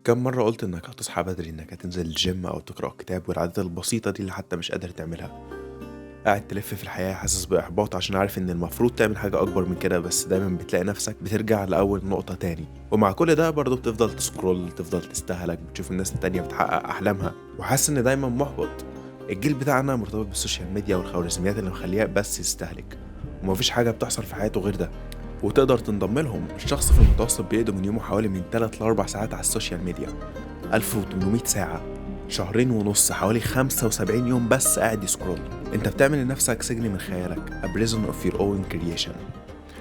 كم مرة قلت إنك هتصحى بدري، إنك هتنزل الجيم أو تقرأ كتاب، والعادات البسيطة دي اللي حتى مش قادر تعملها. قاعد تلف في الحياة حاسس بإحباط عشان عارف إن المفروض تعمل حاجة أكبر من كده، بس دايما بتلاقي نفسك بترجع لأول نقطة تاني. ومع كل ده برضه بتفضل تسكرول، تفضل تستهلك، بتشوف الناس التانية بتحقق أحلامها وحاسس إن دايما محبط. الجيل بتاعنا مرتبط بالسوشيال ميديا والخوارزميات اللي مخليه بس يستهلك، ومفيش حاجة بتحصل في حياته غير ده. وتقدر تنضم لهم. الشخص في المتوسط بيقضي من يومه حوالي من 3 ل 4 ساعات على السوشيال ميديا، 1800 ساعة، شهرين ونص، حوالي 75 يوم بس قاعد يسكرول. انت بتعمل لنفسك سجن من خيالك، a prison of your own creation.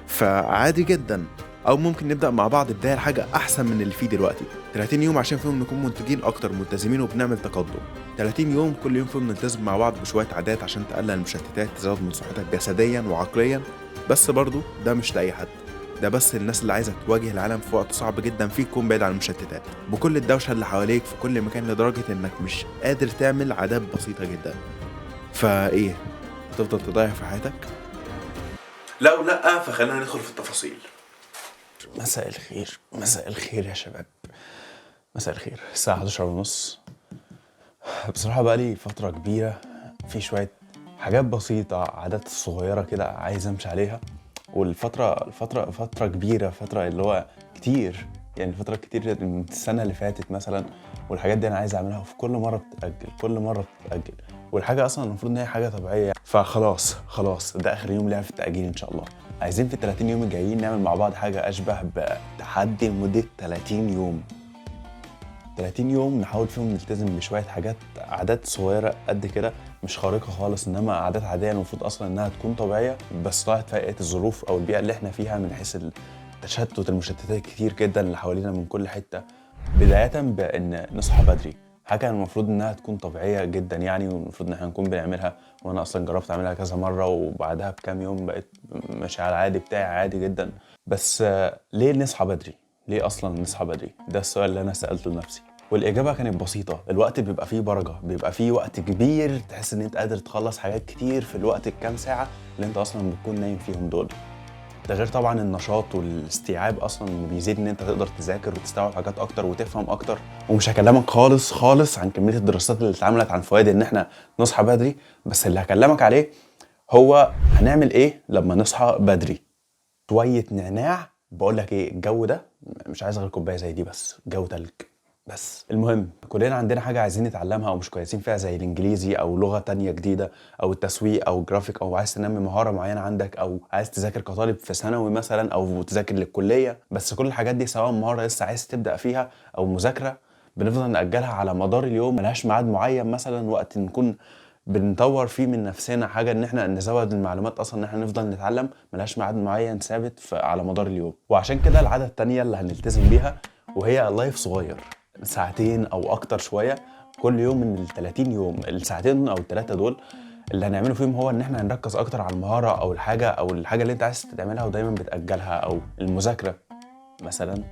فعادي جدا. او ممكن نبدأ مع بعض بداية حاجة احسن من اللي فيه دلوقتي. 30 يوم عشان فيهم نكون منتجين اكتر، ملتزمين وبنعمل تقدم. 30 يوم كل يوم فيهم نلتزم مع بعض بشوية عادات عشان تقلل المشتتات، تزود من صحتك جسديا وعقليا. بس برضو ده مش لأي حد، ده بس الناس اللي عايزة تواجه العالم في وقت صعب جدا فيه، تكون بعيد عن المشتتات بكل الدوشة اللي حواليك في كل مكان، لدرجة انك مش قادر تعمل عادات بسيطة جدا. فايه، تفضل تضيع في حياتك؟ لو لأ فخلينا ندخل في التفاصيل. مساء الخير، مساء الخير يا شباب. مساء الخير، الساعة 11:30. بصراحة بقالي فترة كبيرة في شوية حاجات بسيطة، عادات صغيرة كده عايز امشي عليها. فترة كبيرة، فترة اللي هو كتير، يعني فترة كتير من السنة اللي فاتت مثلا. والحاجات دي انا عايز اعملها، وفي كل مرة بتتأجل. والحاجة اصلا المفروض ان هي حاجة طبيعية. فخلاص ده اخر يوم ليها في التأجيل ان شاء الله. عايزين في ال 30 يوم الجايين نعمل مع بعض حاجة اشبه بتحدي لمدة 30 يوم. 30 يوم نحاول فيهم نلتزم بشوية حاجات، عادات صغيرة قد كده، مش خارقة خالص، انما عادات عادية المفروض اصلا انها تكون طبيعية، بس طلعت فائقة الظروف او البيئة اللي احنا فيها، من حيث التشتت، المشتتات كتير جدا اللي حوالينا من كل حتة. بداية بان نصحى بدري، حاجة المفروض انها تكون طبيعية جدا يعني، والمفروض ان احنا نكون بنعملها. وانا اصلا جربت اعملها كذا مرة، وبعدها بكام يوم بقيت ماشي على العادي بتاعي عادي جدا. بس ليه نصحى بدري؟ ليه اصلا نصحى بدري؟ ده السؤال اللي انا سألته لنفسي. والإجابة كانت بسيطة. الوقت بيبقى فيه بركة، بيبقى فيه وقت كبير تحس إن أنت قادر تخلص حاجات كتير في الوقت الكام ساعة اللي أنت أصلا بتكون نايم فيهم دول. ده غير طبعا النشاط والاستيعاب أصلا اللي بيزيد، إن أنت تقدر تذاكر وتستوعب حاجات أكتر وتفهم أكتر. ومش هكلمك خالص عن كمية الدراسات اللي اتعملت عن فوائد إن إحنا نصحى بدري، بس اللي هكلمك عليه هو هنعمل إيه لما نصحى بدري. شوية نعناع، بقول لك إيه، الجو ده مش عايز غير كوباية زي دي، بس جو تلج. بس المهم، كلنا عندنا حاجة عايزين نتعلمها او مش كويسين فيها، زي الانجليزي او لغة تانية جديدة او التسويق او الجرافيك، او عايز تنمي مهارة معينة عندك، او عايز تذاكر كطالب في ثانوي مثلا، او تذاكر للكلية. بس كل الحاجات دي سواء مهارة لسه عايز تبدأ فيها او مذاكرة، بنفضل نأجلها على مدار اليوم، ملهاش ميعاد معين مثلا وقت نكون بنطور فيه من نفسنا حاجة، ان احنا نزود المعلومات اصلا، ان احنا نفضل نتعلم، ملهاش ميعاد معين ثابت على مدار اليوم. وعشان كده العادة التانية اللي هنلتزم بيها، وهي لايف صغير، ساعتين او اكتر شويه كل يوم من ال 30 يوم. الساعتين او الثلاثه دول اللي هنعمله فيهم هو ان احنا هنركز اكتر على المهاره او الحاجه اللي انت عايز تعملها ودايما بتاجلها، او المذاكره مثلا.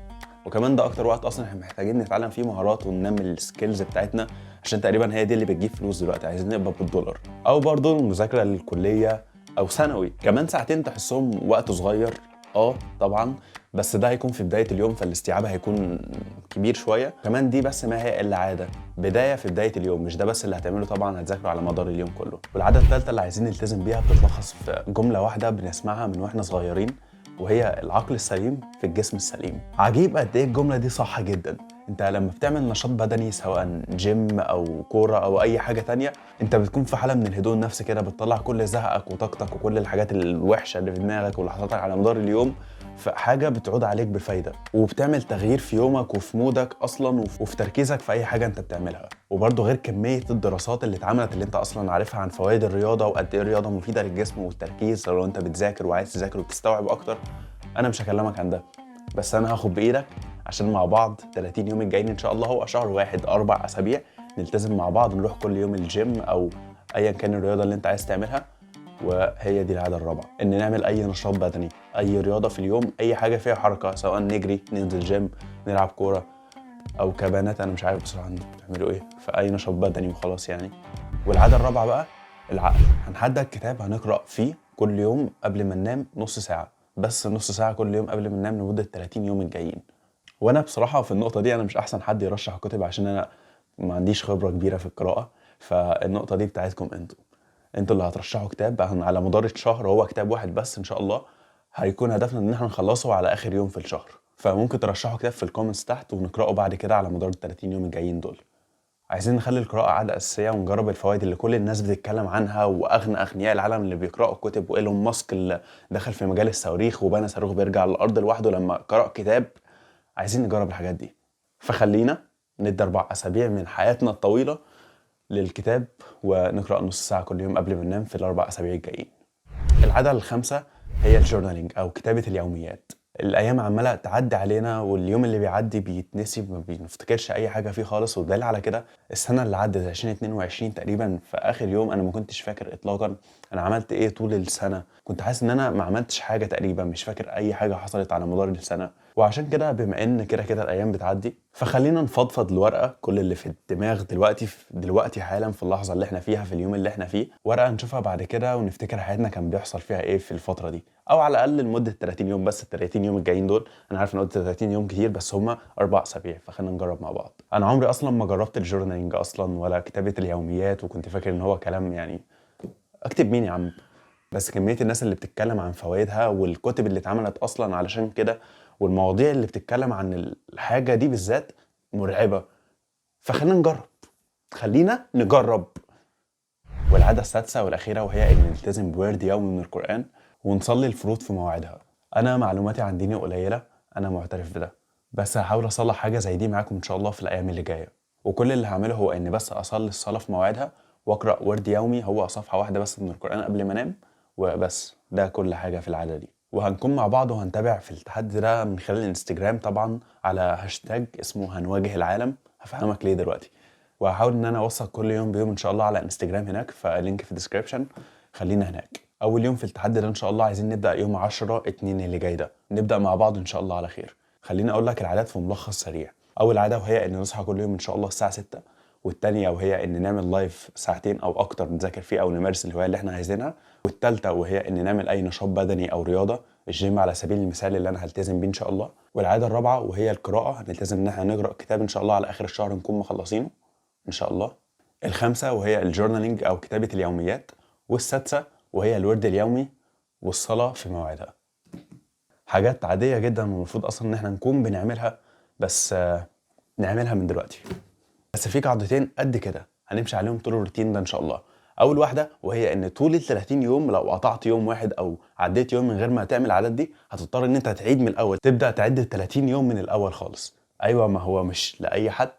وكمان ده اكتر وقت اصلا احنا محتاجين نتعلم فيه مهارات وننمي السكيلز بتاعتنا، عشان تقريبا هي دي اللي بتجيب فلوس دلوقتي، عايزين نقبض بالدولار. او برضو المذاكره للكليه او ثانوي، كمان ساعتين تحسهم وقت صغير. طبعا، بس ده هيكون في بدايه اليوم، فالاستيعاب هيكون كبير شويه. كمان دي بس ما هي الا عاده، بدايه في بدايه اليوم، مش ده بس اللي هتعمله، طبعا هتذاكره على مدار اليوم كله. والعاده الثالثه اللي عايزين نلتزم بيها بتتلخص في جمله واحده بنسمعها من واحنا صغيرين، وهي العقل السليم في الجسم السليم. عجيب قد ايه الجمله دي صح جدا. انت لما بتعمل نشاط بدني، سواء جيم او كوره او اي حاجه تانية، انت بتكون في حاله من الهدوء النفسي كده، بتطلع كل زهقك وطاقتك وكل الحاجات الوحشه اللي في دماغك واللي حصلت على مدار اليوم، فحاجه بتعود عليك بفايده، وبتعمل تغيير في يومك وفي مودك اصلا، وفي تركيزك في اي حاجه انت بتعملها. وبرده غير كميه الدراسات اللي اتعملت اللي انت اصلا عارفها عن فوائد الرياضه وقد ايه الرياضه مفيده للجسم والتركيز، لو انت بتذاكر وعايز تذاكر وتستوعب اكتر. انا مش هكلمك عن ده، بس انا هاخد بايدك عشان مع بعض 30 يوم الجايين ان شاء الله، هو شهر واحد 4 اسابيع، نلتزم مع بعض نروح كل يوم الجيم او ايا كان الرياضه اللي انت عايز تعملها. وهي دي العاده الرابعه، ان نعمل اي نشاط بدني، اي رياضه في اليوم، اي حاجه فيها حركه، سواء نجري، ننزل جيم، نلعب كوره، او كبانات. انا مش عارف بصراحه انتوا بتعملوا ايه، فاي نشاط بدني وخلاص يعني. والعاده الرابعه بقى العقل. هنحدد كتاب هنقرا فيه كل يوم قبل ما ننام نص ساعه، بس نص ساعه كل يوم قبل ما ننام لمده 30 يوم الجايين. وانا بصراحه في النقطه دي انا مش احسن حد يرشح كتب، عشان انا ما عنديش خبره كبيره في القراءه. فالنقطه دي بتاعتكم انتوا اللي هترشحوا كتاب على مدار الشهر. هو كتاب واحد بس ان شاء الله، هيكون هدفنا ان احنا نخلصه على اخر يوم في الشهر. فممكن ترشحوا كتاب في الكومنتس تحت ونقراه بعد كده على مدار ال 30 يوم الجايين دول. عايزين نخلي القراءة عادة أساسية ونجرب الفوائد اللي كل الناس بتتكلم عنها، وأغنى أغنياء العالم اللي بيقرأوا كتب، وإيلون ماسك اللي دخل في مجال الصواريخ وبنى صاروخ بيرجع للأرض لوحده لما قرأ كتاب. عايزين نجرب الحاجات دي، فخلينا ندي 4 أسابيع من حياتنا الطويلة للكتاب، ونقرأ نص ساعة كل يوم قبل ما ننام في ال4 أسابيع الجايين. العادة الخامسة هي الجورنالينج أو كتابة اليوميات. الأيام عمالة تعدي علينا، واليوم اللي بيعدي بيتنسي، ما بنفتكرش أي حاجة فيه خالص. والدليل على كده السنة اللي عدت 2022 تقريبا، في آخر يوم أنا ما كنتش فاكر إطلاقا أنا عملت إيه طول السنة. كنت حاسس إن أنا ما عملتش حاجة تقريبا، مش فاكر أي حاجة حصلت على مدار السنة. وعشان كده بما إن كده الأيام بتعدي، فخلينا نفضفض الورقة كل اللي في الدماغ دلوقتي حالا في اللحظة اللي إحنا فيها، في اليوم اللي إحنا فيه. ورقة نشوفها بعد كده ونفتكر حياتنا كان بيحصل فيها إيه في الفترة دي، او على الاقل لمده 30 يوم بس. ال 30 يوم الجايين دول انا عارف ان قلت 30 يوم كتير، بس هم 4 اسابيع، فخلينا نجرب مع بعض. انا عمري اصلا ما جربت الجورنالينج اصلا ولا كتابه اليوميات، وكنت فاكر ان هو كلام يعني اكتب مين يا عم. بس كميه الناس اللي بتتكلم عن فوائدها والكتب اللي اتعملت اصلا علشان كده، والمواضيع اللي بتتكلم عن الحاجه دي بالذات مرعبه. خلينا نجرب. والعادة السادسة والأخيرة وهي إن نلتزم بورد يومي من القرآن ونصلي الفروض في مواعيدها. أنا معلوماتي عن ديني قليلة، أنا معترف بده، بس هحاول أصلح حاجة زي دي معاكم إن شاء الله في الأيام اللي جاية. وكل اللي هعمله هو إن بس أصلي الصلاة في مواعيدها وأقرأ ورد يومي، هو صفحة واحدة بس من القرآن قبل ما أنام، وبس. ده كل حاجة في العادة دي. وهنكون مع بعض وهنتابع في التحدي ده من خلال الانستجرام طبعا، على هاشتاج اسمه هنواجه العالم. هفهمك ليه دلوقتي. وهحاول ان انا اوثق كل يوم بيوم ان شاء الله على انستجرام هناك، فاللينك في الديسكريبشن. خلينا هناك. اول يوم في التحدي ده ان شاء الله عايزين نبدا يوم 10/2 اللي جاي ده، نبدا مع بعض ان شاء الله على خير. خليني اقول لك العادات في ملخص سريع. اول عاده وهي ان نصحى كل يوم ان شاء الله الساعه 6، والثانيه وهي ان نعمل لايف ساعتين او اكتر نذاكر فيه او نمارس الهوايه اللي احنا عايزينها، والثالثه وهي ان نعمل اي نشاط بدني او رياضه، الجيم على سبيل المثال اللي انا هلتزم بيه ان شاء الله. والعاده الرابعه وهي القراءه، هنلتزم ان احنا نقرا كتاب ان شاء الله على اخر الشهر نكون مخلصينه ان شاء الله. الخامسة وهي الجورنالينج أو كتابة اليوميات، والسادسة وهي الورد اليومي والصلاة في مواعيدها. حاجات عادية جدا والمفروض أصلا إن احنا نكون بنعملها، بس نعملها من دلوقتي. بس في قاعدتين قد كده هنمشي عليهم طول الروتين ده إن شاء الله. أول واحدة وهي إن طول ال 30 يوم لو قطعت يوم واحد أو عديت يوم من غير ما تعمل العادات دي، هتضطر إن أنت تعيد من الأول، تبدأ تعد ال 30 يوم من الأول خالص. أيوة، ما هو مش لأي حد،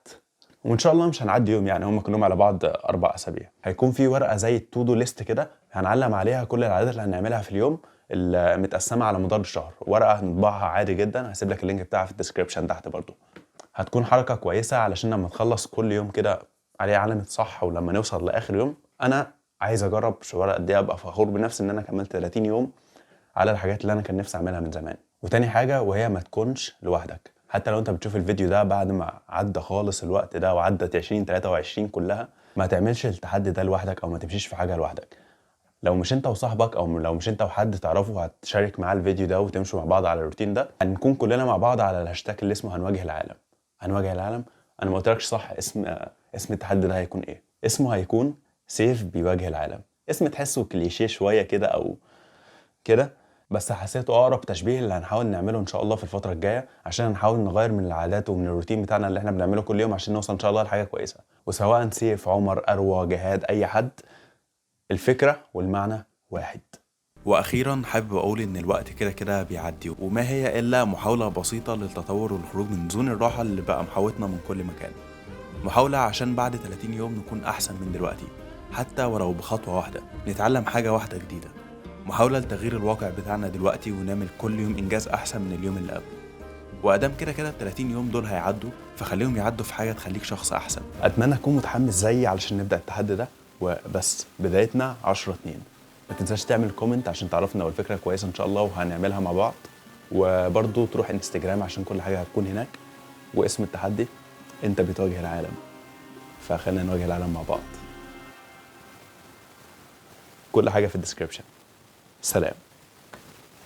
وان شاء الله مش هنعدي يوم، يعني هم كلهم على بعض 4 اسابيع. هيكون في ورقه زي التو دو ليست كده هنعلم عليها كل العادات اللي هنعملها في اليوم، المتقسمه على مدار الشهر. ورقه هنطبعها عادي جدا، هسيب لك اللينك بتاعها في الديسكريبشن تحت برضو. هتكون حركه كويسه علشان لما تخلص كل يوم كده عليه علامه صح، ولما نوصل لاخر يوم انا عايز اجرب الورقه دي، ابقى فخور بنفسي ان انا كملت 30 يوم على الحاجات اللي انا كان نفسي اعملها من زمان. وتاني حاجه وهي ما تكونش لوحدك. حتى لو انت بتشوف الفيديو ده بعد ما عدى خالص الوقت ده وعدت 2023 كلها، ما تعملش التحدي ده لوحدك او ما تمشيش في حاجه لوحدك. لو مش انت وصاحبك او لو مش انت وحد تعرفه هتشارك معاه الفيديو ده وتمشوا مع بعض على الروتين ده، هنكون كلنا مع بعض على الهاشتاج اللي اسمه هنواجه العالم. هنواجه العالم. انا ما قلتلكش صح اسم التحدي ده هيكون ايه؟ اسمه هيكون سيف بيواجه العالم. اسم تحسه كليشيه شويه كده او كده، بس حسيته اقرب تشبيه اللي هنحاول نعمله ان شاء الله في الفتره الجايه، عشان نحاول نغير من العادات ومن الروتين بتاعنا اللي احنا بنعمله كل يوم عشان نوصل ان شاء الله لحاجه كويسه. وسواء سيف، عمر، اروى، جهاد، اي حد، الفكره والمعنى واحد. واخيرا حابب اقول ان الوقت كده بيعدي، وما هي الا محاولة بسيطة للتطور والخروج من زون الراحة اللي بقى محاوطنا من كل مكان. محاولة عشان بعد 30 يوم نكون احسن من دلوقتي، حتى ولو بخطوة واحدة، نتعلم حاجة واحدة جديدة. محاولة لتغيير الواقع بتاعنا دلوقتي ونعمل كل يوم انجاز احسن من اليوم اللي قبله. وادام كده ال 30 يوم دول هيعدوا، فخليهم يعدوا في حاجة تخليك شخص احسن. اتمنى تكون متحمس زيي علشان نبدا التحدي ده، وبس بدايتنا 10/2. ما تنساش تعمل كومنت عشان تعرفنا لو الفكره كويسه ان شاء الله وهنعملها مع بعض. وبرضو تروح انستجرام عشان كل حاجه هتكون هناك. واسم التحدي انت بتواجه العالم، فخلينا نواجه العالم مع بعض. كل حاجه في الديسكريبشن. سلام.